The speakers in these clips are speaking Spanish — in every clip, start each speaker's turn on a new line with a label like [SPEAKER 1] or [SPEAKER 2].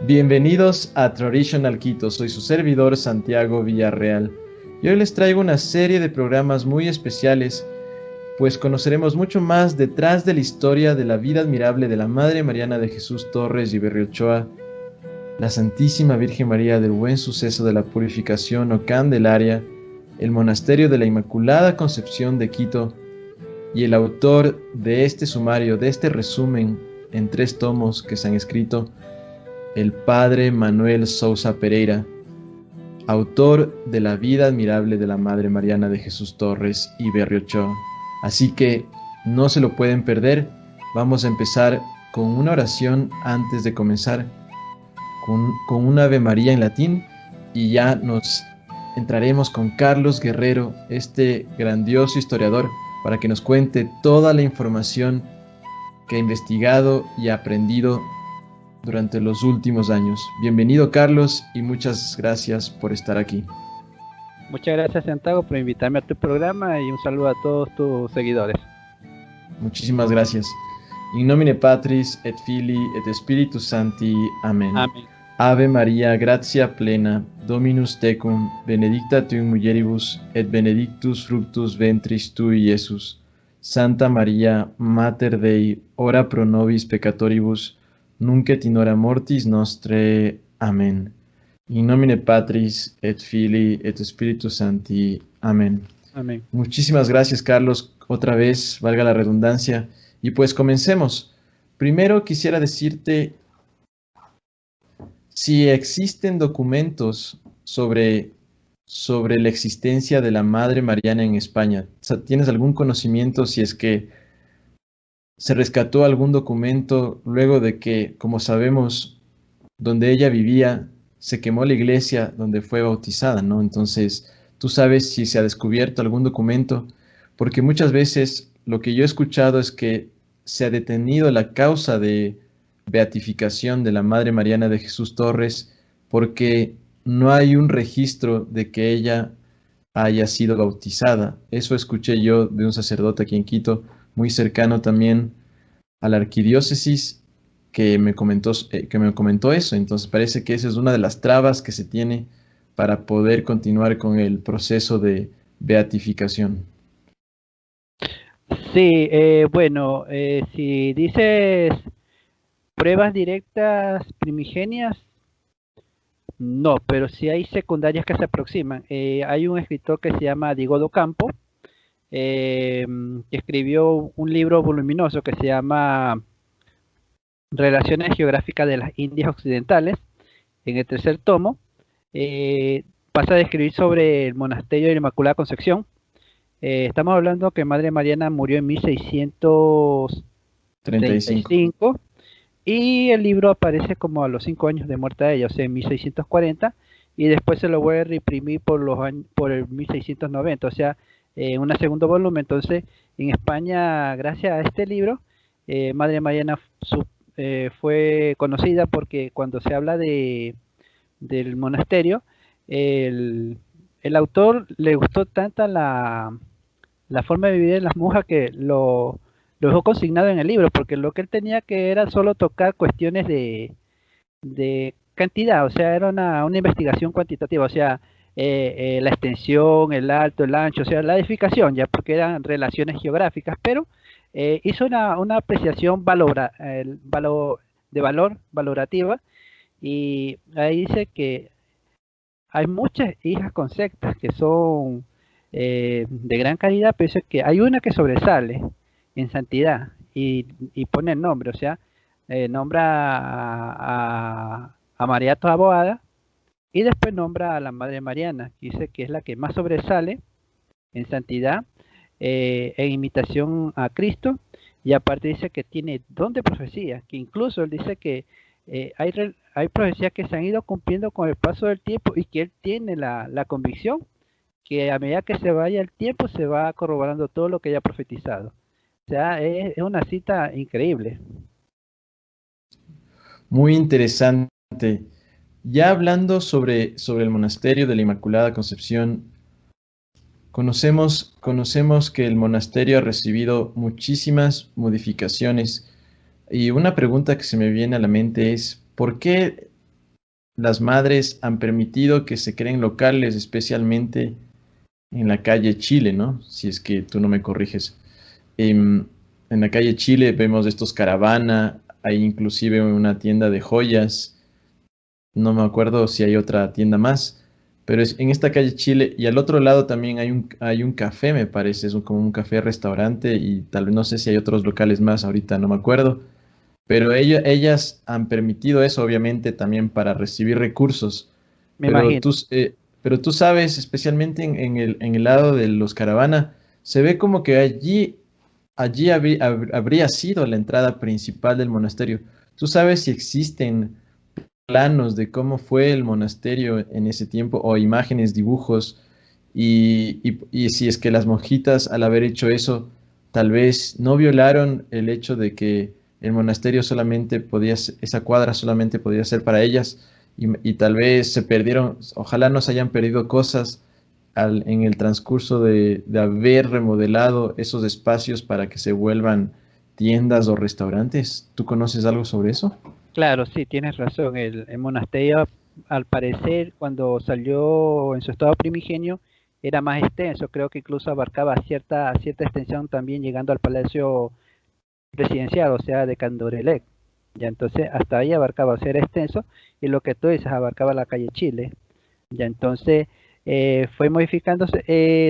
[SPEAKER 1] Bienvenidos a Traditional Quito, soy su servidor Santiago Villarreal y hoy les traigo una serie de programas muy especiales, pues conoceremos mucho más detrás de la historia de la vida admirable de la Madre Mariana de Jesús Torres y Berriochoa, la Santísima Virgen María del Buen Suceso de la Purificación o Candelaria, el Monasterio de la Inmaculada Concepción de Quito y el autor de este sumario, de este resumen en 3 tomos que se han escrito, el Padre Manuel Sousa Pereira, autor de la vida admirable de la Madre Mariana de Jesús Torres y Berriochoa. Así que no se lo pueden perder. Vamos a empezar con una oración antes de comenzar, con un Ave María en latín, y ya nos entraremos con Carlos Guerrero, este grandioso historiador, para que nos cuente toda la información que ha investigado y aprendido durante los últimos años. Bienvenido, Carlos, y muchas gracias por estar aquí.
[SPEAKER 2] Muchas gracias, Santiago, por invitarme a tu programa y un saludo a todos tus seguidores.
[SPEAKER 1] Muchísimas gracias. In nomine Patris et Filii et Spiritus Sancti. Amén.
[SPEAKER 2] Amén.
[SPEAKER 1] Ave Maria, gratia plena, Dominus tecum, benedicta tu in mulieribus, et benedictus fructus ventris tui, Iesus. Santa Maria, Mater Dei, ora pro nobis peccatoribus, nunc et in hora mortis nostre. Amén. In nomine Patris et Filii et Spiritus Sancti. Amén.
[SPEAKER 2] Amén.
[SPEAKER 1] Muchísimas gracias, Carlos, otra vez, valga la redundancia. Y pues comencemos. Primero quisiera decirte si existen documentos sobre la existencia de la Madre Mariana en España. ¿Tienes algún conocimiento si es que se rescató algún documento luego de que, como sabemos, donde ella vivía, se quemó la iglesia donde fue bautizada, ¿no? Entonces, ¿tú sabes si se ha descubierto algún documento? Porque muchas veces lo que yo he escuchado es que se ha detenido la causa de beatificación de la Madre Mariana de Jesús Torres porque no hay un registro de que ella haya sido bautizada. Eso escuché yo de un sacerdote aquí en Quito, muy cercano también a la arquidiócesis, que me comentó eso. Entonces parece que esa es una de las trabas que se tiene para poder continuar con el proceso de beatificación.
[SPEAKER 2] Sí, bueno, si dices pruebas directas primigenias, no, pero sí hay secundarias que se aproximan. Hay un escritor que se llama Diego do Campo, que escribió un libro voluminoso que se llama Relaciones Geográficas de las Indias Occidentales. En el 3er tomo pasa a describir sobre el monasterio de la Inmaculada Concepción. Estamos hablando que Madre Mariana murió en 1635 y el libro aparece como a los 5 años de muerte de ella, o sea, en 1640, y después se lo vuelve a reprimir por el 1690, o sea, un segundo volumen. Entonces, en España, gracias a este libro, Madre Mariana fue conocida porque cuando se habla del monasterio, el autor le gustó tanta la forma de vivir de las monjas que lo dejó consignado en el libro, porque lo que él tenía que era solo tocar cuestiones de cantidad, o sea, era una investigación cuantitativa, o sea, la extensión, el alto, el ancho, o sea, la edificación, ya porque eran relaciones geográficas, pero hizo una apreciación valorativa, y ahí dice que hay muchas hijas conceptas que son de gran calidad, pero dice que hay una que sobresale en santidad y pone el nombre, o sea, nombra a María Toda Boada y después nombra a la Madre Mariana, que dice que es la que más sobresale en santidad, en imitación a Cristo, y aparte dice que tiene don de profecía, que incluso él dice que hay profecías que se han ido cumpliendo con el paso del tiempo y que él tiene la convicción que a medida que se vaya el tiempo se va corroborando todo lo que haya profetizado. O sea, es una cita increíble.
[SPEAKER 1] Muy interesante. Ya hablando sobre el monasterio de la Inmaculada Concepción, conocemos que el monasterio ha recibido muchísimas modificaciones, y una pregunta que se me viene a la mente es, ¿por qué las madres han permitido que se creen locales, especialmente en la calle Chile, ¿no? Si es que tú no me corriges. En la calle Chile vemos estos caravana, hay inclusive una tienda de joyas, no me acuerdo si hay otra tienda más, pero es en esta calle Chile y al otro lado también hay un café, me parece, como un café restaurante y tal vez no sé si hay otros locales más, ahorita no me acuerdo, pero ellas han permitido eso obviamente también para recibir recursos,
[SPEAKER 2] Me
[SPEAKER 1] pero
[SPEAKER 2] imagino.
[SPEAKER 1] tú sabes, especialmente en el lado de los caravana, se ve como que allí habría sido la entrada principal del monasterio. ¿Tú sabes si existen planos de cómo fue el monasterio en ese tiempo o imágenes, dibujos y si es que las monjitas al haber hecho eso tal vez no violaron el hecho de que el monasterio solamente esa cuadra solamente podía ser para ellas y tal vez se perdieron, ojalá no se hayan perdido cosas en el transcurso de haber remodelado esos espacios para que se vuelvan tiendas o restaurantes. ¿Tú conoces algo sobre eso?
[SPEAKER 2] Claro, sí, tienes razón. El monasterio, al parecer, cuando salió en su estado primigenio, era más extenso. Creo que incluso abarcaba cierta extensión también llegando al palacio presidencial, o sea, de Candorelecc. Ya entonces hasta ahí abarcaba, o sea, era extenso. Y lo que tú dices, abarcaba la calle Chile. Ya entonces fue modificándose.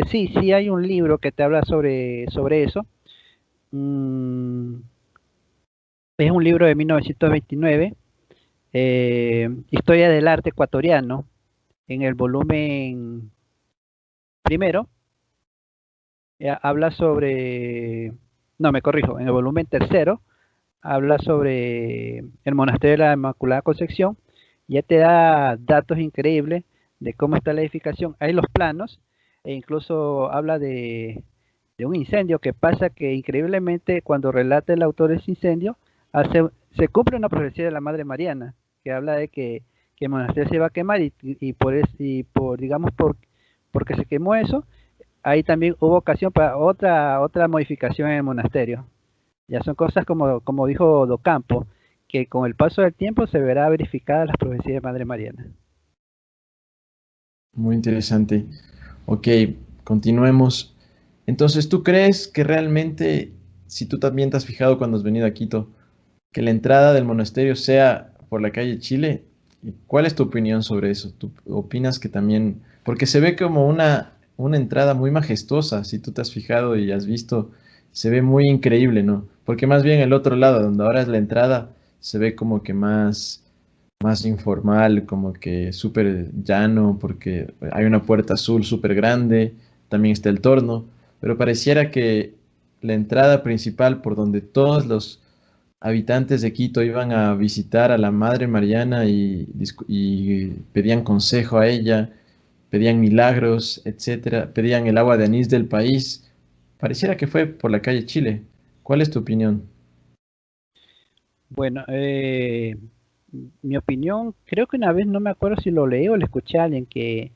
[SPEAKER 2] Sí, sí hay un libro que te habla sobre eso. Mm, es un libro de 1929, Historia del arte ecuatoriano, en el volumen primero, habla sobre, no, me corrijo, en el volumen tercero, habla sobre el monasterio de la Inmaculada Concepción, ya te da datos increíbles de cómo está la edificación, hay los planos, e incluso habla de un incendio que pasa que increíblemente cuando relata el autor ese incendio, se cumple una profecía de la Madre Mariana, que habla de que el monasterio se iba a quemar digamos, porque se quemó eso, ahí también hubo ocasión para otra modificación en el monasterio. Ya son cosas como dijo Docampo, que con el paso del tiempo se verá verificada las profecías de Madre Mariana.
[SPEAKER 1] Muy interesante. Ok, continuemos. Entonces, ¿tú crees que realmente, si tú también te has fijado cuando has venido a Quito, que la entrada del monasterio sea por la calle Chile? ¿Y cuál es tu opinión sobre eso? ¿Tú opinas que también, porque se ve como una entrada muy majestuosa, si tú te has fijado y has visto, se ve muy increíble, ¿no? Porque más bien el otro lado, donde ahora es la entrada, se ve como que más informal, como que súper llano, porque hay una puerta azul súper grande, también está el torno, pero pareciera que la entrada principal por donde todos los habitantes de Quito iban a visitar a la Madre Mariana y pedían consejo a ella, pedían milagros, etcétera, pedían el agua de anís del país. Pareciera que fue por la calle Chile. ¿Cuál es tu opinión?
[SPEAKER 2] Bueno, mi opinión, creo que una vez, no me acuerdo si lo leí o lo escuché a alguien, que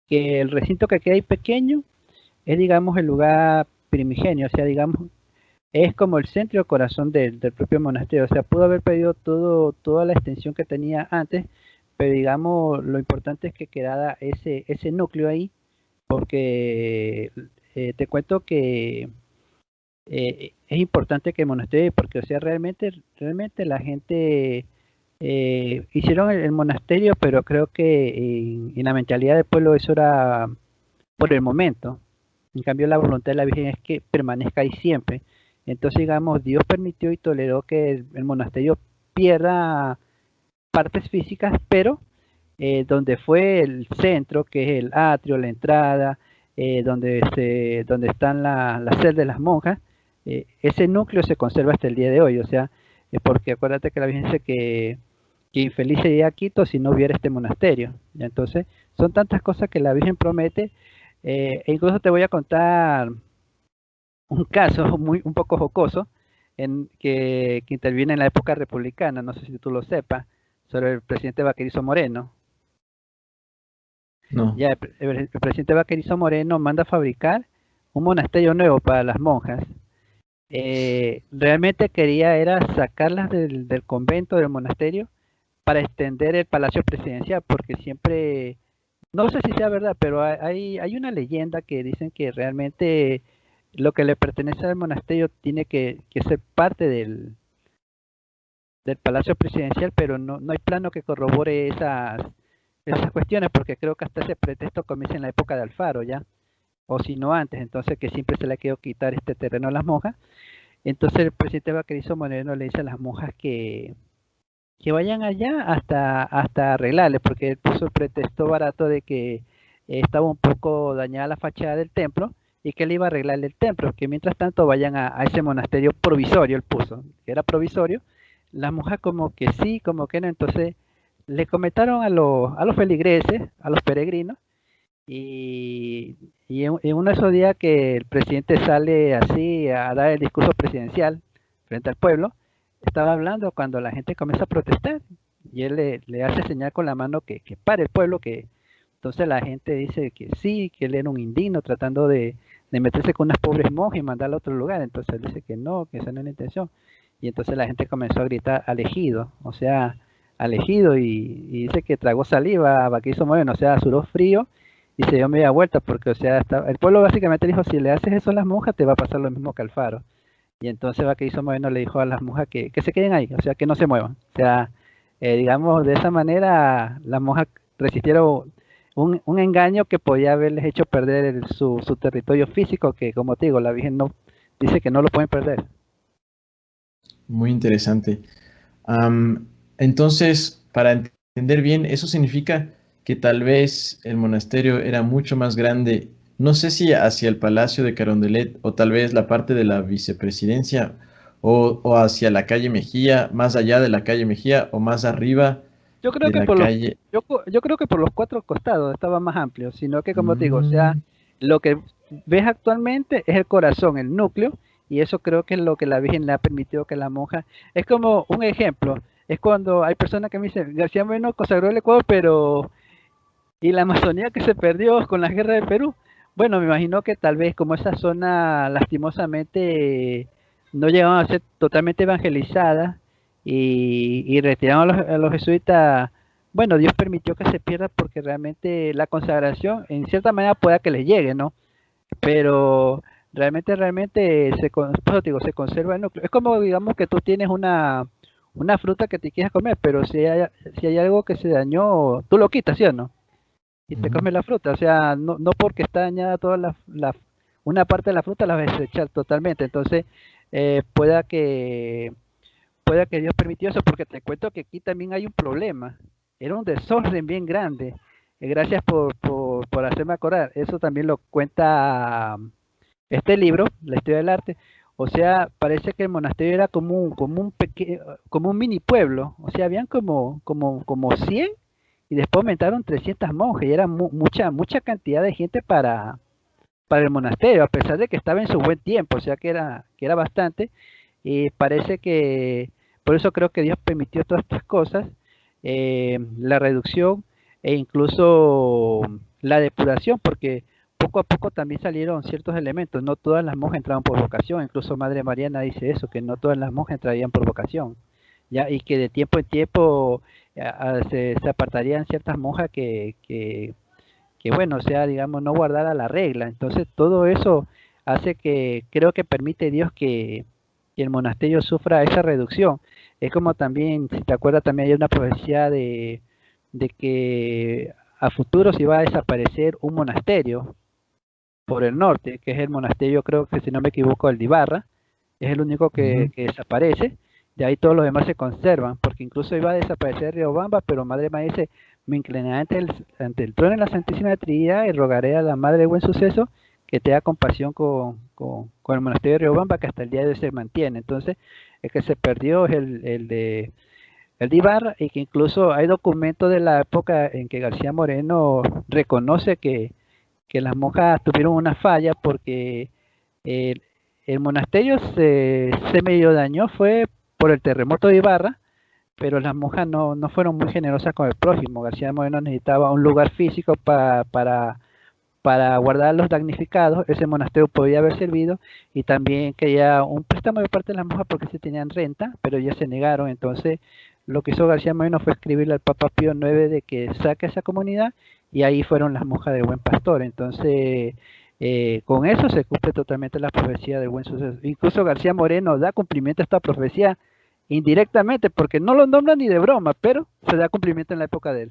[SPEAKER 2] el recinto que queda ahí pequeño es, digamos, el lugar primigenio, o sea, digamos, es como el centro y el corazón del propio monasterio, o sea, pudo haber perdido toda la extensión que tenía antes, pero digamos, lo importante es que quedara ese núcleo ahí, porque te cuento que es importante que el monasterio, porque o sea, realmente la gente hicieron el monasterio, pero creo que en la mentalidad del pueblo eso era por el momento. En cambio, la voluntad de la Virgen es que permanezca ahí siempre. Entonces, digamos, Dios permitió y toleró que el monasterio pierda partes físicas, pero donde fue el centro, que es el atrio, la entrada, donde están las celdas de las monjas, ese núcleo se conserva hasta el día de hoy. O sea, porque acuérdate que la Virgen dice que infeliz sería Quito si no hubiera este monasterio. ¿Ya? Entonces, son tantas cosas que la Virgen promete. E incluso te voy a contar un caso un poco jocoso que interviene en la época republicana, no sé si tú lo sepas, sobre el presidente Vaquerizo Moreno.
[SPEAKER 1] No.
[SPEAKER 2] Ya el presidente Vaquerizo Moreno manda a fabricar un monasterio nuevo para las monjas. Realmente quería era sacarlas del convento, del monasterio, para extender el palacio presidencial, porque siempre, no sé si sea verdad, pero hay una leyenda que dicen que realmente lo que le pertenece al monasterio tiene que ser parte del palacio presidencial, pero no hay plano que corrobore esas cuestiones, porque creo que hasta ese pretexto comienza en la época de Alfaro ya, o si no antes, entonces que siempre se le ha querido quitar este terreno a las monjas. Entonces el presidente Baquerizo Moreno le dice a las monjas que vayan allá hasta arreglarle, porque él puso el pretexto barato de que estaba un poco dañada la fachada del templo y que él iba a arreglarle el templo, que mientras tanto vayan a ese monasterio provisorio, él puso, que era provisorio. Las monjas como que sí, como que no, entonces le comentaron a los feligreses, a los peregrinos, en uno de esos días que el presidente sale así a dar el discurso presidencial frente al pueblo, estaba hablando cuando la gente comienza a protestar y él le hace señal con la mano que pare el pueblo, que entonces la gente dice que sí, que él era un indigno tratando de meterse con unas pobres monjas y mandarla a otro lugar, entonces él dice que no, que esa no es la intención. Y entonces la gente comenzó a gritar elegido, o sea, elegido, y dice que tragó saliva a Baquerizo Moreno, o sea, sudó frío y se dio media vuelta porque, o sea, el pueblo básicamente dijo, si le haces eso a las monjas te va a pasar lo mismo que al Faro. Y entonces Baquerizo Moreno le dijo a las monjas que se queden ahí, o sea, que no se muevan. O sea, digamos, de esa manera las monjas resistieron un engaño que podía haberles hecho perder su territorio físico, que como te digo, la Virgen no dice que no lo pueden perder.
[SPEAKER 1] Muy interesante. Am, entonces, para entender bien, eso significa que tal vez el monasterio era mucho más grande, no sé si hacia el Palacio de Carondelet o tal vez la parte de la vicepresidencia o hacia la calle Mejía, más allá de la calle Mejía o más arriba
[SPEAKER 2] Yo creo
[SPEAKER 1] de
[SPEAKER 2] que
[SPEAKER 1] la
[SPEAKER 2] por los,
[SPEAKER 1] calle.
[SPEAKER 2] yo creo que por los cuatro costados estaba más amplio, sino que como te digo, o sea,
[SPEAKER 1] Mm,
[SPEAKER 2] lo que ves actualmente es el corazón, el núcleo, y eso creo que es lo que la Virgen le ha permitido que la monja, es como un ejemplo, es cuando hay personas que me dicen, García Moreno consagró el Ecuador, pero ¿y la Amazonía que se perdió con la guerra de Perú? Bueno, me imagino que tal vez como esa zona lastimosamente no llegaron a ser totalmente evangelizadas y retiraron a los jesuitas, bueno, Dios permitió que se pierda porque realmente la consagración en cierta manera pueda que les llegue, ¿no? Pero realmente pues, digo, se conserva el núcleo. Es como digamos que tú tienes una fruta que te quieres comer, pero si hay algo que se dañó, tú lo quitas, ¿sí o no? Y te
[SPEAKER 1] ujú.
[SPEAKER 2] comes la fruta. O sea, no porque está dañada toda una parte de la fruta la vas a desechar totalmente. Entonces, eh, pueda que, pueda que Dios permitió eso, porque te cuento que aquí también hay un problema. Era un desorden bien grande. Gracias por hacerme acordar. Eso también lo cuenta este libro, La historia del arte. O sea, parece que el monasterio era como un mini pueblo. O sea, habían como 100 y después aumentaron 300 monjes y era mucha cantidad de gente para el monasterio, a pesar de que estaba en su buen tiempo, o sea que era bastante. Y parece que, por eso creo que Dios permitió todas estas cosas, la reducción e incluso la depuración, porque poco a poco también salieron ciertos elementos, no todas las monjas entraban por vocación, incluso Madre Mariana dice eso, que no todas las monjas entrarían por vocación, ya, y que de tiempo en tiempo se apartarían ciertas monjas que bueno, o sea, digamos, no guardara la regla. Entonces, todo eso hace que, creo que permite Dios que el monasterio sufra esa reducción. Es como también, si te acuerdas, también hay una profecía de que a futuro se iba a desaparecer un monasterio por el norte, que es el monasterio, creo que si no me equivoco, el de Ibarra, es el único
[SPEAKER 1] Ujú.
[SPEAKER 2] que desaparece, de ahí todos los demás se conservan, porque incluso iba a desaparecer Riobamba, pero Madre María dice, me inclinaré ante el trono de la Santísima Trinidad y rogaré a la Madre de Buen Suceso que tenga compasión con el monasterio de Riobamba, que hasta el día de hoy se mantiene. Entonces, el que se perdió es el de Ibarra, y que incluso hay documentos de la época en que García Moreno reconoce que las monjas tuvieron una falla porque el, el monasterio se medio dañó, fue por el terremoto de Ibarra, pero las monjas no fueron muy generosas con el prójimo. García Moreno necesitaba un lugar físico para guardar a los damnificados, ese monasterio podía haber servido, y también quería un préstamo de parte de las monjas porque se tenían renta, pero ellas se negaron, entonces lo que hizo García Moreno fue escribirle al Papa Pío IX de que saque esa comunidad, y ahí fueron las monjas del Buen Pastor. Entonces, con eso se cumple totalmente la profecía del buen suceso. Incluso García Moreno da cumplimiento a esta profecía indirectamente, porque no lo nombra ni de broma, pero se da cumplimiento en la época de él.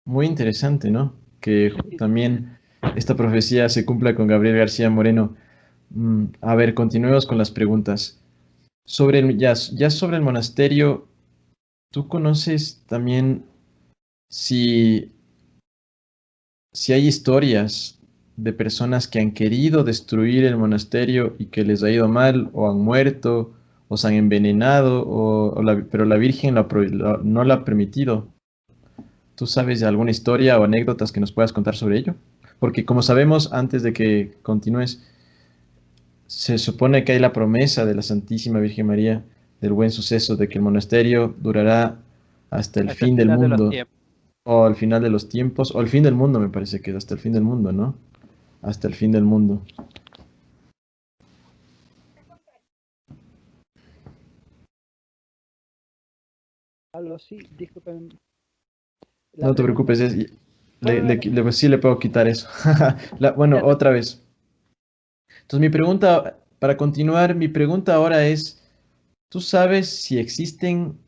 [SPEAKER 1] Muy interesante, ¿no? Que también esta profecía se cumpla con Gabriel García Moreno. A ver, continuemos con las preguntas. Ya sobre el monasterio, ¿tú conoces también si, si hay historias de personas que han querido destruir el monasterio y que les ha ido mal, o han muerto, o se han envenenado, pero la Virgen no la ha permitido? ¿Tú sabes de alguna historia o anécdotas que nos puedas contar sobre ello? Porque como sabemos, antes de que continúes, se supone que hay la promesa de la Santísima Virgen María del buen suceso, de que el monasterio durará hasta el
[SPEAKER 2] Hasta el
[SPEAKER 1] fin del
[SPEAKER 2] final de los
[SPEAKER 1] mundo,
[SPEAKER 2] tiempos.
[SPEAKER 1] o al final de los tiempos, o al fin del mundo, me parece que es hasta el fin del mundo, ¿no? Hasta el fin del mundo.
[SPEAKER 2] Algo sí, disculpen. La
[SPEAKER 1] No te
[SPEAKER 2] pregunta.
[SPEAKER 1] preocupes,
[SPEAKER 2] No, no, no, no.
[SPEAKER 1] sí le puedo quitar eso. Bueno,
[SPEAKER 2] Ya te-
[SPEAKER 1] otra vez. Entonces mi pregunta, para continuar, mi pregunta ahora es, ¿tú sabes si existen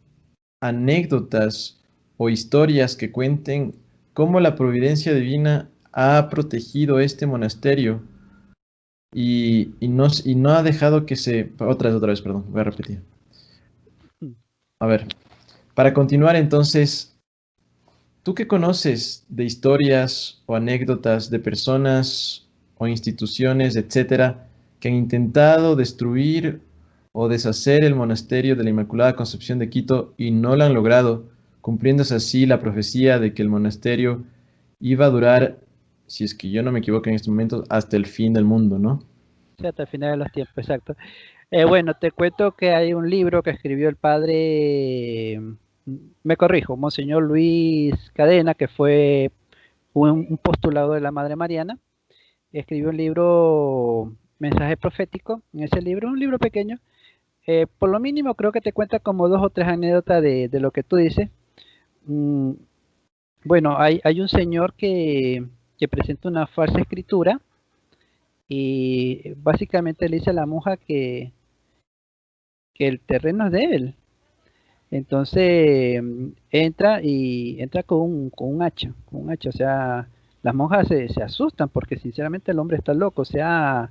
[SPEAKER 1] anécdotas o historias que cuenten cómo la providencia divina ha protegido este monasterio y no ha dejado que se... Otra vez, perdón, voy a repetir. A ver, para continuar entonces, ¿tú qué conoces de historias o anécdotas de personas o instituciones, etcétera, que han intentado destruir o deshacer el monasterio de la Inmaculada Concepción de Quito y no lo han logrado, cumpliéndose así la profecía de que el monasterio iba a durar, si es que yo no me equivoco en este momento, hasta el fin del mundo, ¿no?
[SPEAKER 2] Sí, hasta el final de los tiempos, exacto. Bueno, te cuento que hay un libro que escribió el padre, me corrijo, Monseñor Luis Cadena, que fue un postulado de la Madre Mariana. Escribió un libro, Mensaje Profético. En ese libro, un libro pequeño, por lo mínimo creo que te cuenta como dos o tres anécdotas de lo que tú dices. Mm, bueno, hay un señor que presenta una falsa escritura, y básicamente le dice a la monja que el terreno es de él. Entonces entra con un hacha, o sea, las monjas se asustan porque sinceramente el hombre está loco, o sea,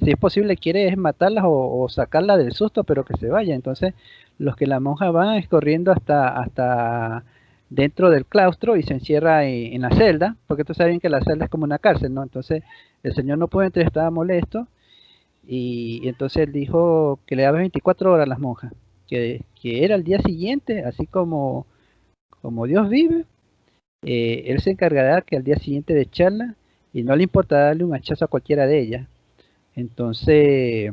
[SPEAKER 2] si es posible quiere es matarlas o sacarla del susto, pero que se vaya. Entonces los que la monja van es corriendo hasta dentro del claustro y se encierra en la celda, porque tú sabes bien que la celda es como una cárcel, ¿no? Entonces el señor no puede entrar, estaba molesto, y entonces él dijo que le daba 24 horas a las monjas, que era el día siguiente, así como Dios vive, él se encargará que al día siguiente de echarla, y no le importa darle un hachazo a cualquiera de ellas. Entonces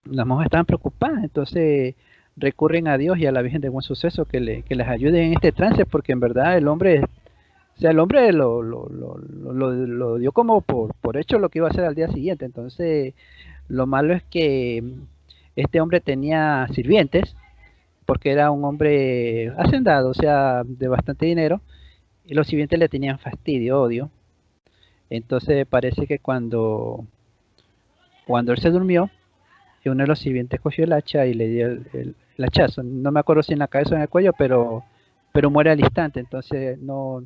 [SPEAKER 2] las monjas estaban preocupadas, entonces recurren a Dios y a la Virgen de Buen Suceso que les ayude en este trance, porque en verdad el hombre, o sea, el hombre lo dio como por hecho lo que iba a hacer al día siguiente. Entonces lo malo es que este hombre tenía sirvientes, porque era un hombre hacendado, o sea, de bastante dinero, y los sirvientes le tenían fastidio, odio. Entonces parece que cuando él se durmió, uno de los sirvientes cogió el hacha y le dio el hachazo. No me acuerdo si en la cabeza o en el cuello, pero muere al instante. Entonces no,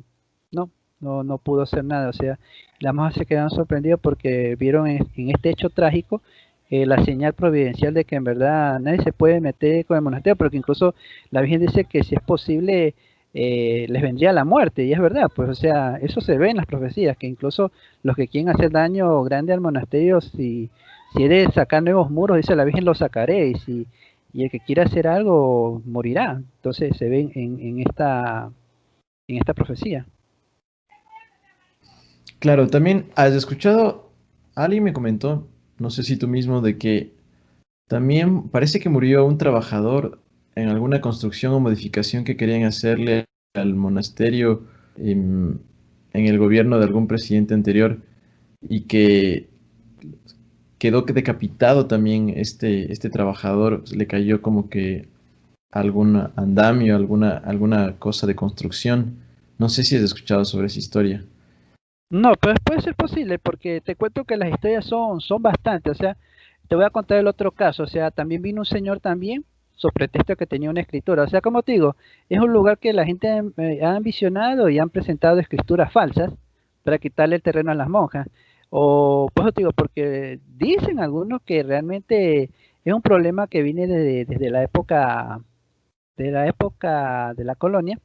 [SPEAKER 2] no pudo hacer nada. O sea, las monjas se quedaron sorprendidas porque vieron en este hecho trágico la señal providencial de que en verdad nadie se puede meter con el monasterio, porque incluso la Virgen dice que si es posible les vendría la muerte, y es verdad, pues o sea, eso se ve en las profecías, que incluso los que quieren hacer daño grande al monasterio, si he de sacar nuevos muros, dice la Virgen, los sacaré, y el que quiera hacer algo morirá. Entonces se ve en esta profecía.
[SPEAKER 1] Claro, también has escuchado, alguien me comentó, no sé si tú mismo, de que también parece que murió un trabajador en alguna construcción o modificación que querían hacerle al monasterio en el gobierno de algún presidente anterior y que quedó decapitado también este trabajador, le cayó como que algún andamio, alguna cosa de construcción. No sé si has escuchado sobre esa historia.
[SPEAKER 2] No, pero puede ser posible porque te cuento que las historias son bastantes. O sea, te voy a contar el otro caso. O sea, también vino un señor también, sobre pretexto que tenía una escritura. O sea, como te digo, es un lugar que la gente ha ambicionado y han presentado escrituras falsas para quitarle el terreno a las monjas. O, pues te digo, porque dicen algunos que realmente es un problema que viene desde la época de la colonia,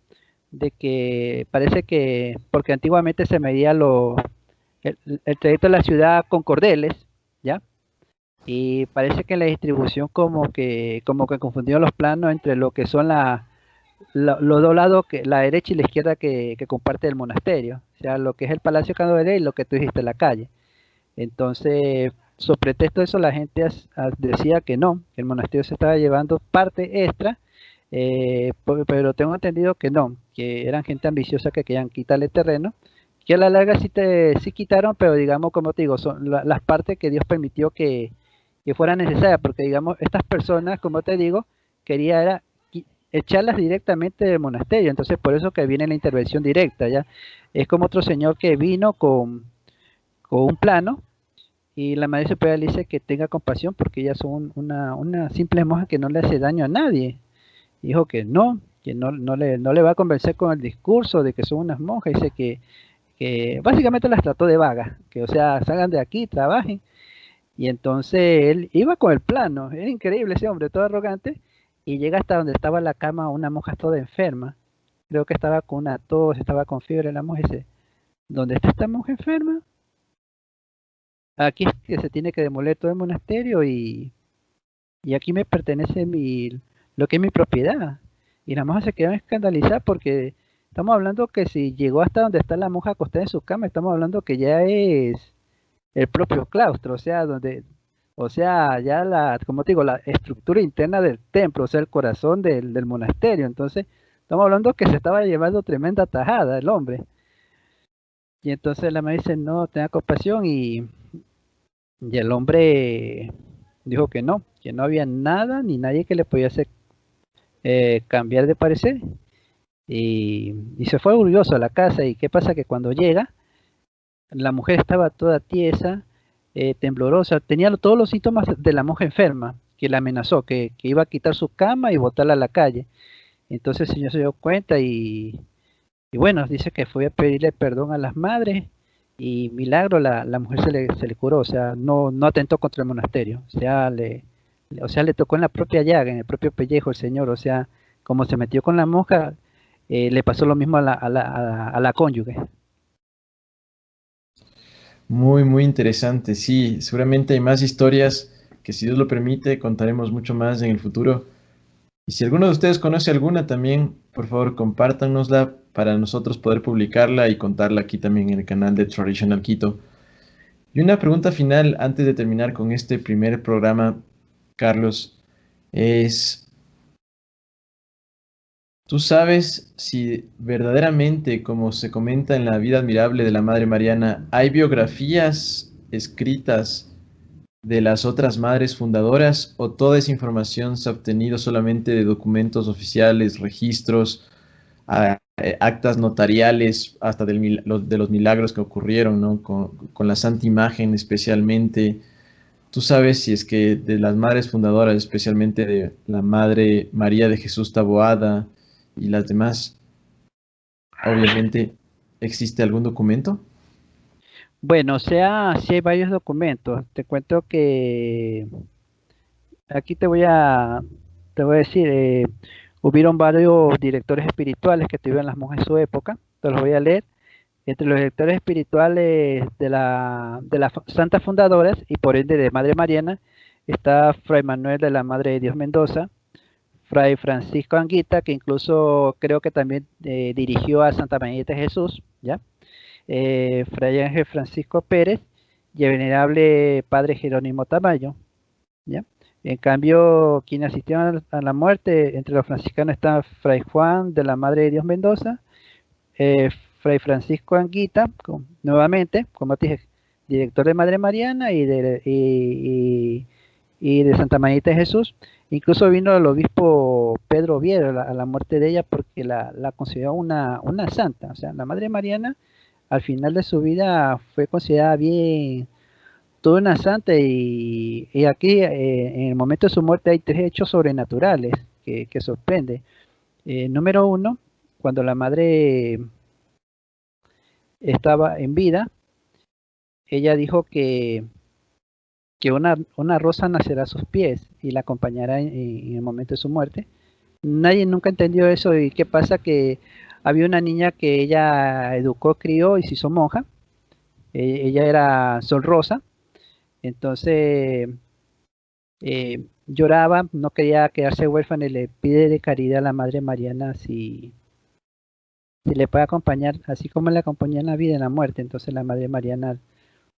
[SPEAKER 2] de que parece que, porque antiguamente se medía el trayecto de la ciudad con cordeles, ¿ya? Y parece que la distribución como que confundió los planos entre lo que son los dos lados, la derecha y la izquierda que comparte el monasterio, o sea, lo que es el Palacio Candelaria y lo que tú dijiste, la calle. Entonces, sobre pretexto de eso, la gente decía que no, que el monasterio se estaba llevando parte extra, pero tengo entendido que no, que eran gente ambiciosa que querían quitarle terreno, que a la larga sí quitaron, pero digamos, como te digo, son las partes que Dios permitió que fueran necesarias, porque digamos, estas personas, como te digo, quería era echarlas directamente del monasterio, entonces por eso que viene la intervención directa, ¿ya? Es como otro señor que vino con un plano y la Madre Superiora le dice que tenga compasión porque ellas son una simple monja que no le hace daño a nadie. Dijo que no le va a convencer con el discurso de que son unas monjas. Dice que básicamente las trató de vagas, que o sea, salgan de aquí, trabajen. Y entonces él iba con el plano, era increíble ese hombre, todo arrogante, y llega hasta donde estaba la cama una monja toda enferma. Creo que estaba con una tos, estaba con fiebre la monja y dice, ¿dónde está esta monja enferma? Aquí es que se tiene que demoler todo el monasterio y aquí me pertenece lo que es mi propiedad. Y la monja se quedó escandalizada porque estamos hablando que si llegó hasta donde está la monja acostada en su cama, estamos hablando que ya es el propio claustro, o sea, ya como te digo, la estructura interna del templo, o sea, el corazón del monasterio. Entonces, estamos hablando que se estaba llevando tremenda tajada el hombre. Y entonces la madre dice, no, tenga compasión y el hombre dijo que no había nada ni nadie que le podía hacer cambiar de parecer. Y se fue orgulloso a la casa. ¿Y qué pasa? Que cuando llega, la mujer estaba toda tiesa, temblorosa, tenía todos los síntomas de la monja enferma, que la amenazó, que iba a quitar su cama y botarla a la calle. Entonces el señor se dio cuenta y bueno, dice que fue a pedirle perdón a las madres y milagro la mujer se le curó, o sea, no atentó contra el monasterio, o sea, le tocó en la propia llaga, en el propio pellejo el señor, o sea, como se metió con la monja, le pasó lo mismo a la cónyuge.
[SPEAKER 1] Muy, muy interesante. Sí, seguramente hay más historias que si Dios lo permite contaremos mucho más en el futuro. Y si alguno de ustedes conoce alguna también, por favor compártanosla para nosotros poder publicarla y contarla aquí también en el canal de Traditional Quito. Y una pregunta final antes de terminar con este primer programa, Carlos, es, ¿tú sabes si verdaderamente, como se comenta en la vida admirable de la Madre Mariana, hay biografías escritas de las otras madres fundadoras o toda esa información se ha obtenido solamente de documentos oficiales, registros, actas notariales, hasta de los milagros que ocurrieron, ¿no? Con la Santa Imagen especialmente? ¿Tú sabes si es que de las madres fundadoras, especialmente de la Madre María de Jesús Taboada y las demás, obviamente existe algún documento?
[SPEAKER 2] Bueno, o sea, sí hay varios documentos. Te cuento que aquí te voy a decir, hubieron varios directores espirituales que tuvieron las monjas en su época. Te los voy a leer. Entre los directores espirituales de las santas fundadoras y por ende de Madre Mariana está Fray Manuel de la Madre de Dios Mendoza, Fray Francisco Anguita, que incluso creo que también dirigió a Santa María de Jesús, ¿ya? Fray Ángel Francisco Pérez y el venerable Padre Jerónimo Tamayo, ¿ya? En cambio, quien asistió a la muerte entre los franciscanos está Fray Juan de la Madre de Dios Mendoza, eh, Fray Francisco Anguita, nuevamente, como te dije, director de Madre Mariana y de Santa María de Jesús. Incluso vino el obispo Pedro Oviedo a la muerte de ella porque la consideró una santa. O sea, la Madre Mariana al final de su vida fue considerada bien, toda una santa y aquí en el momento de su muerte hay tres hechos sobrenaturales que sorprende. Número uno, cuando la madre estaba en vida, ella dijo que una rosa nacerá a sus pies y la acompañará en el momento de su muerte. Nadie nunca entendió eso y qué pasa que había una niña que ella educó, crió y se hizo monja. Ella era Sol Rosa, entonces lloraba, no quería quedarse huérfana y le pide de caridad a la Madre Mariana si le puede acompañar, así como le acompañó en la vida y en la muerte. Entonces la Madre Mariana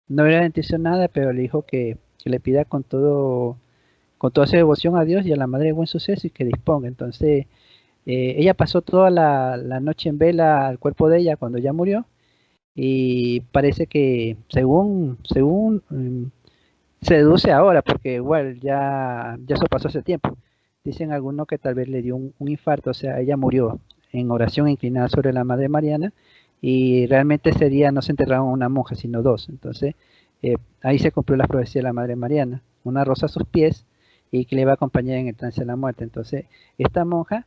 [SPEAKER 2] no era intencionada, pero le dijo que le pida con toda su devoción a Dios y a la Madre de Buen Suceso y que disponga. Entonces ella pasó toda la noche en vela al cuerpo de ella cuando ya murió y parece que según se deduce ahora, porque igual ya eso pasó hace tiempo. Dicen algunos que tal vez le dio un infarto, o sea, ella murió en oración inclinada sobre la Madre Mariana y realmente ese día no se enterraron una monja, sino dos. Entonces, ahí se cumplió la profecía de la Madre Mariana, una rosa a sus pies y que le iba a acompañar en el trance de la muerte. Entonces, esta monja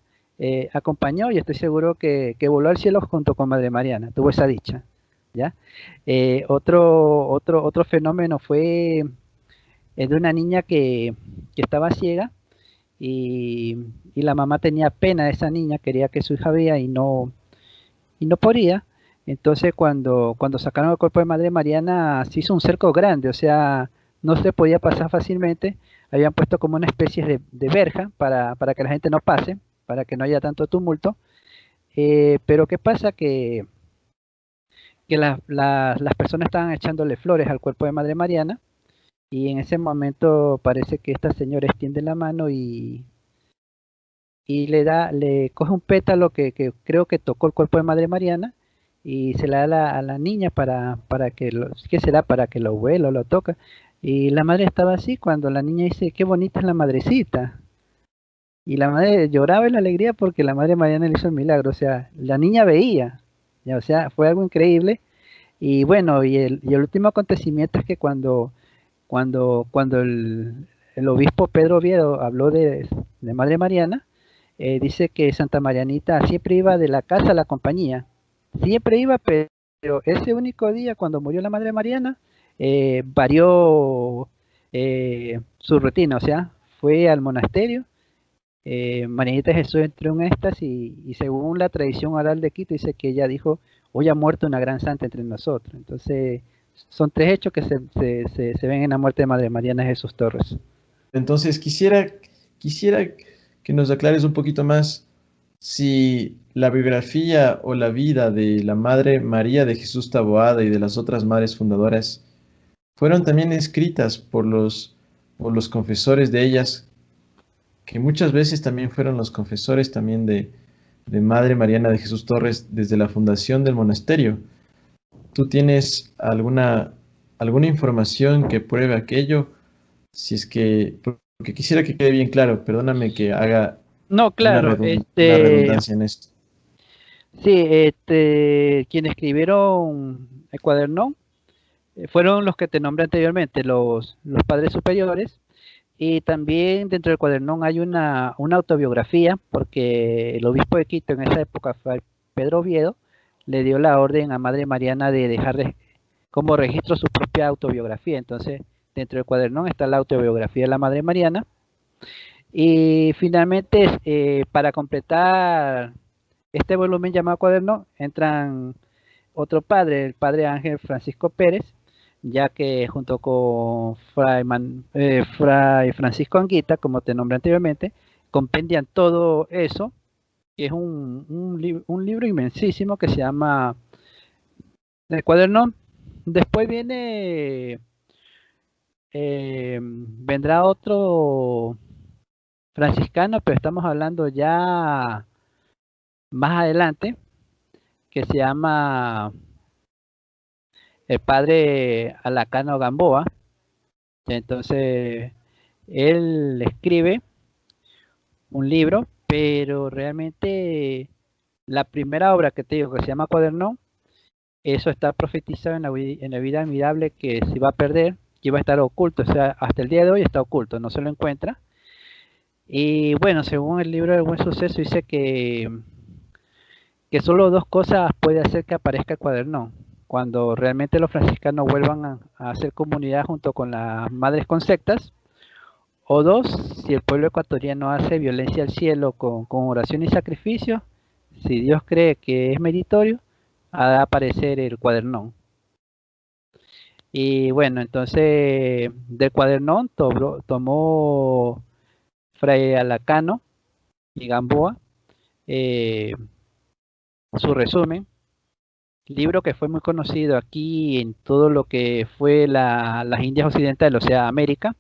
[SPEAKER 2] acompañó y estoy seguro que voló al cielo junto con Madre Mariana, tuvo esa dicha. ¿Ya? Otro fenómeno fue es de una niña que estaba ciega y, y la mamá tenía pena de esa niña, quería que su hija vea y no podía. Entonces cuando sacaron el cuerpo de Madre Mariana se hizo un cerco grande, o sea, no se podía pasar fácilmente. Habían puesto como una especie de verja para que la gente no pase, para que no haya tanto tumulto. Pero ¿qué pasa? Que las personas estaban echándole flores al cuerpo de Madre Mariana y en ese momento parece que esta señora extiende la mano y le coge un pétalo que creo que tocó el cuerpo de Madre Mariana y se la da a la niña para que ¿qué será? Para que lo huela o lo toca. Y la madre estaba así cuando la niña dice, qué bonita es la madrecita. Y la madre lloraba en la alegría porque la Madre Mariana le hizo el milagro. O sea, la niña veía. Ya, o sea, fue algo increíble. Y bueno, y el último acontecimiento es que cuando el obispo Pedro Oviedo habló de Madre Mariana, dice que Santa Marianita siempre iba de la casa a la compañía, siempre iba, pero ese único día cuando murió la Madre Mariana, varió su rutina, o sea, fue al monasterio. Marianita Jesús entró en éxtasis y según la tradición oral de Quito dice que ella dijo, hoy ha muerto una gran santa entre nosotros. Entonces son tres hechos que se ven en la muerte de Madre Mariana Jesús Torres.
[SPEAKER 1] Entonces quisiera que nos aclares un poquito más si la biografía o la vida de la Madre María de Jesús Taboada y de las otras madres fundadoras fueron también escritas por los confesores de ellas, que muchas veces también fueron los confesores también de Madre Mariana de Jesús Torres desde la fundación del monasterio. ¿Tú tienes alguna información que pruebe aquello? Si es que, porque quisiera que quede bien claro, perdóname que haga
[SPEAKER 2] No, claro,
[SPEAKER 1] una redundancia en esto.
[SPEAKER 2] sí, quienes escribieron el cuaderno fueron los que te nombré anteriormente, los padres superiores, y también dentro del cuadernón hay una autobiografía, porque el obispo de Quito en esa época fue Pedro Oviedo, le dio la orden a Madre Mariana de dejar como registro su propia autobiografía. Entonces, dentro del cuadernón está la autobiografía de la Madre Mariana. Y finalmente, para completar este volumen llamado cuaderno, entran otro padre, el padre Ángel Francisco Pérez, ya que junto con Fray Francisco Anguita, como te nombré anteriormente, compendian todo eso, que es un libro inmensísimo que se llama El Cuaderno. Después vendrá otro franciscano, pero estamos hablando ya más adelante, que se llama el padre Alacano Gamboa. Entonces, él escribe un libro, pero realmente la primera obra que te digo que se llama Cuaderno, eso está profetizado en la vida admirable que se va a perder, que iba a estar oculto, o sea, hasta el día de hoy está oculto, no se lo encuentra. Y bueno, según el libro del Buen Suceso dice que solo dos cosas puede hacer que aparezca el cuaderno. Cuando realmente los franciscanos vuelvan a hacer comunidad junto con las madres conceptas, o dos, si el pueblo ecuatoriano hace violencia al cielo con oración y sacrificio, si Dios cree que es meritorio, ha de aparecer el cuadernón. Y bueno, entonces del cuadernón tomó Fray Alacano y Gamboa su resumen, libro que fue muy conocido aquí en todo lo que fue las Indias Occidentales, o sea, América,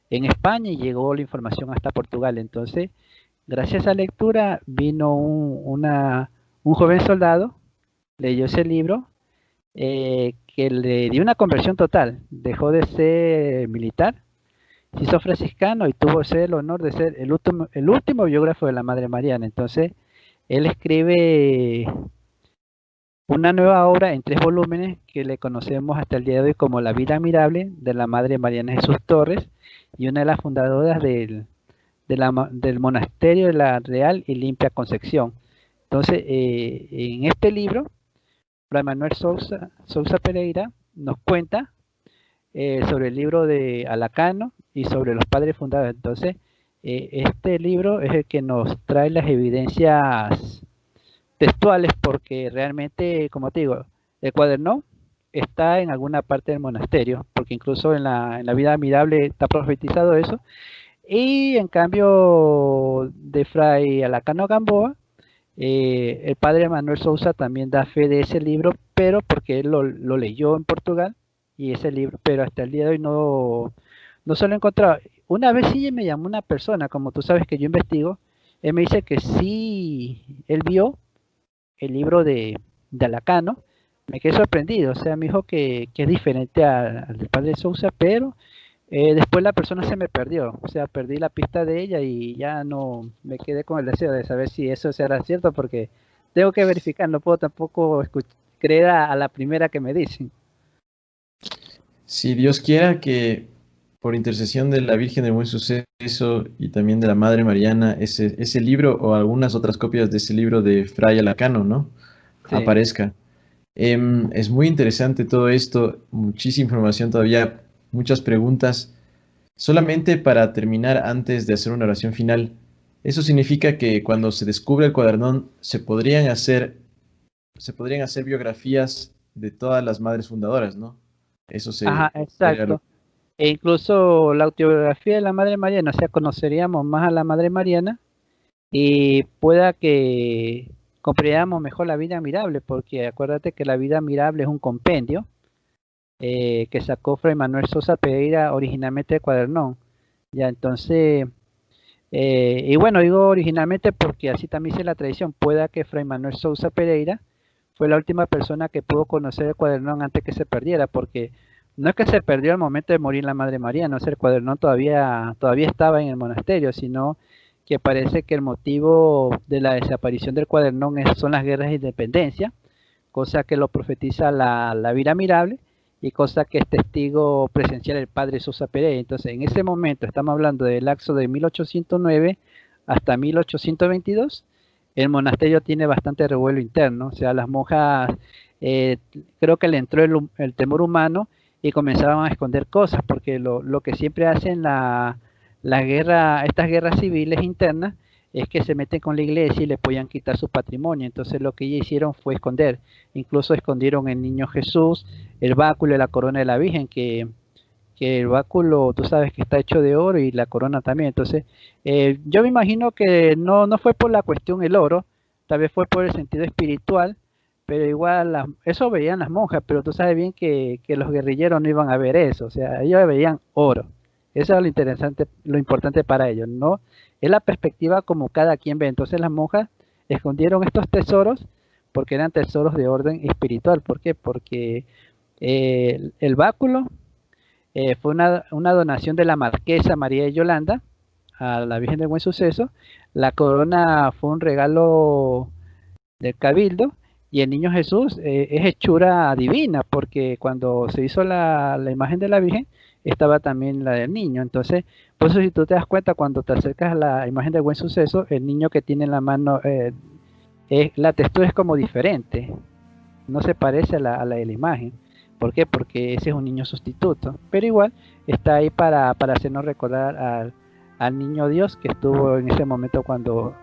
[SPEAKER 2] en España, y llegó la información hasta Portugal. Entonces, gracias a esa lectura vino un joven soldado, leyó ese libro, que le dio una conversión total, dejó de ser militar, se hizo franciscano y tuvo el honor de ser el último biógrafo de la Madre Mariana. Entonces, él escribe una nueva obra en 3 volúmenes que le conocemos hasta el día de hoy como La vida admirable de la Madre Mariana Jesús Torres, y una de las fundadoras del monasterio de la Real y Limpia Concepción. Entonces, en este libro, Fray Manuel Sousa Pereira nos cuenta sobre el libro de Alacano y sobre los padres fundadores. Entonces, este libro es el que nos trae las evidencias textuales, porque realmente, como te digo, el cuaderno está en alguna parte del monasterio, porque incluso en la vida admirable está profetizado eso. Y en cambio de Fray Alacano Gamboa, el padre Manuel Sousa también da fe de ese libro, pero porque él lo leyó en Portugal, y ese libro, pero hasta el día de hoy no se lo he encontrado. Una vez sí me llamó una persona, como tú sabes que yo investigo, él me dice que sí, él vio el libro de Alacano. Me quedé sorprendido, o sea, me dijo que es diferente al del padre Sousa, pero después la persona se me perdió, o sea, perdí la pista de ella y ya no me quedé con el deseo de saber si eso será cierto, porque tengo que verificar, no puedo tampoco creer a la primera que me dicen.
[SPEAKER 1] Si Dios quiera que por intercesión de la Virgen del Buen Suceso y también de la Madre Mariana, ese libro o algunas otras copias de ese libro de Fray Alacano, ¿no?
[SPEAKER 2] Sí.
[SPEAKER 1] Aparezca. Es muy interesante todo esto, muchísima información todavía, muchas preguntas. Solamente para terminar, antes de hacer una oración final, eso significa que cuando se descubre el cuadernón se podrían hacer biografías de todas las madres fundadoras, ¿no? Eso
[SPEAKER 2] Ajá,
[SPEAKER 1] sería lo.
[SPEAKER 2] exacto. E incluso la autobiografía de la Madre Mariana, o sea, conoceríamos más a la Madre Mariana y pueda que comprendamos mejor la vida admirable, porque acuérdate que la vida admirable es un compendio que sacó Fray Manuel Sosa Pereira originalmente de Cuadernón. Ya, entonces, y bueno, digo originalmente porque así también dice la tradición, pueda que Fray Manuel Sousa Pereira fue la última persona que pudo conocer el Cuadernón antes que se perdiera, porque no es que se perdió al momento de morir la Madre María, no es el Cuadernón todavía estaba en el monasterio, sino que parece que el motivo de la desaparición del Cuadernón son las guerras de independencia, cosa que lo profetiza la vida admirable y cosa que es testigo presencial el padre Sosa Pereira. Entonces, en ese momento, estamos hablando del lapso de 1809 hasta 1822, el monasterio tiene bastante revuelo interno, o sea, las monjas eh, creo que le entró el temor humano y comenzaban a esconder cosas, porque lo que siempre hacen estas guerras civiles internas es que se meten con la iglesia y le podían quitar su patrimonio. Entonces lo que ellos hicieron fue esconder, incluso escondieron el niño Jesús, el báculo y la corona de la Virgen, que el báculo tú sabes que está hecho de oro y la corona también. Entonces yo me imagino que no fue por la cuestión el oro, tal vez fue por el sentido espiritual, pero igual eso veían las monjas, pero tú sabes bien que los guerrilleros no iban a ver eso, o sea, ellos veían oro. Eso es lo interesante, lo importante para ellos, ¿no? Es la perspectiva como cada quien ve. Entonces las monjas escondieron estos tesoros porque eran tesoros de orden espiritual. ¿Por qué? Porque el báculo Fue una donación de la marquesa María de Yolanda a la Virgen del Buen Suceso. La corona fue un regalo del Cabildo, y el niño Jesús es hechura divina, porque cuando se hizo la imagen de la Virgen, estaba también la del niño. Entonces, por eso si tú te das cuenta, cuando te acercas a la imagen del Buen Suceso, el niño que tiene en la mano, la textura es como diferente, no se parece a la de la imagen. ¿Por qué? Porque ese es un niño sustituto, pero igual está ahí para hacernos recordar al niño Dios que estuvo en ese momento cuando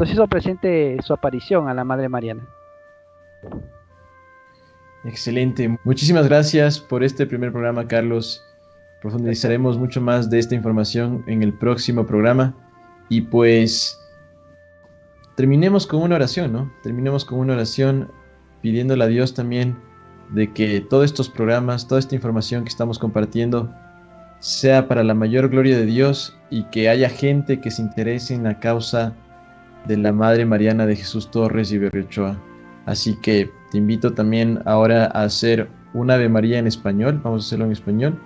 [SPEAKER 2] se hizo presente su aparición a la Madre Mariana.
[SPEAKER 1] Excelente. Muchísimas gracias por este primer programa, Carlos. Profundizaremos mucho más de esta información en el próximo programa. Y pues terminemos con una oración, ¿no? Terminemos con una oración pidiéndole a Dios también de que todos estos programas, toda esta información que estamos compartiendo sea para la mayor gloria de Dios y que haya gente que se interese en la causa de la Madre Mariana de Jesús Torres y Berriochoa. Así que te invito también ahora a hacer un Ave María en español. Vamos a hacerlo en español.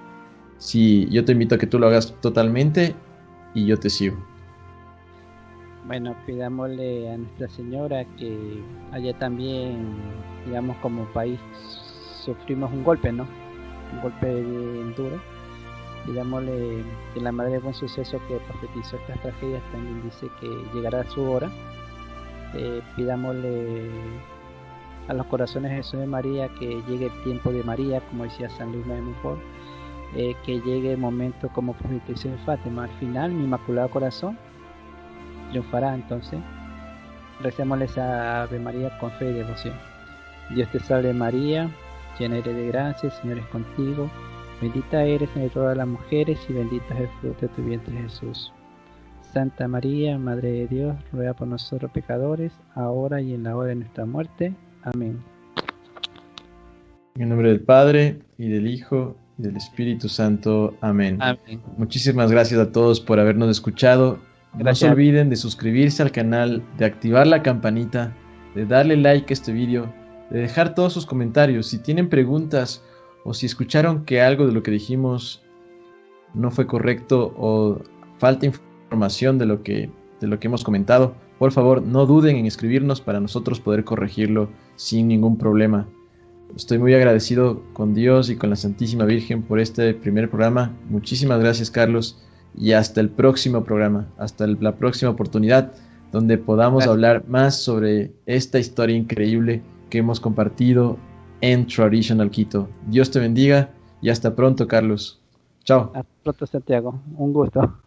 [SPEAKER 1] Sí, yo te invito a que tú lo hagas totalmente y yo te sigo.
[SPEAKER 2] Bueno, pidámosle a Nuestra Señora que allá también, digamos, como país sufrimos un golpe, ¿no? Un golpe bien duro. Pidámosle que la Madre de Buen Suceso, que profetizó estas tragedias, también dice que llegará su hora. Pidámosle a los corazones de Jesús y María que llegue el tiempo de María, como decía San Luis de Montfort, que llegue el momento como profetizó de Fátima. Al final, mi Inmaculado Corazón triunfará. Entonces, recémosle esa Ave María con fe y devoción. Dios te salve María, llena eres de gracia, el Señor es contigo. Bendita eres entre todas las mujeres y bendito es el fruto de tu vientre Jesús. Santa María, Madre de Dios, ruega por nosotros pecadores, ahora y en la hora de nuestra muerte. Amén.
[SPEAKER 1] En el nombre del Padre, y del Hijo, y del Espíritu Santo. Amén.
[SPEAKER 2] Amén.
[SPEAKER 1] Muchísimas gracias a todos por habernos escuchado. Gracias. No se olviden de suscribirse al canal, de activar la campanita, de darle like a este video, de dejar todos sus comentarios. Si tienen preguntas o si escucharon que algo de lo que dijimos no fue correcto o falta información de lo que hemos comentado, por favor no duden en escribirnos para nosotros poder corregirlo sin ningún problema. Estoy muy agradecido con Dios y con la Santísima Virgen por este primer programa. Muchísimas gracias, Carlos, y hasta el próximo programa, hasta la próxima oportunidad donde podamos hablar más sobre esta historia increíble que hemos compartido en Traditional Quito. Dios te bendiga y hasta pronto, Carlos. Chao.
[SPEAKER 2] Hasta pronto, Santiago. Un gusto.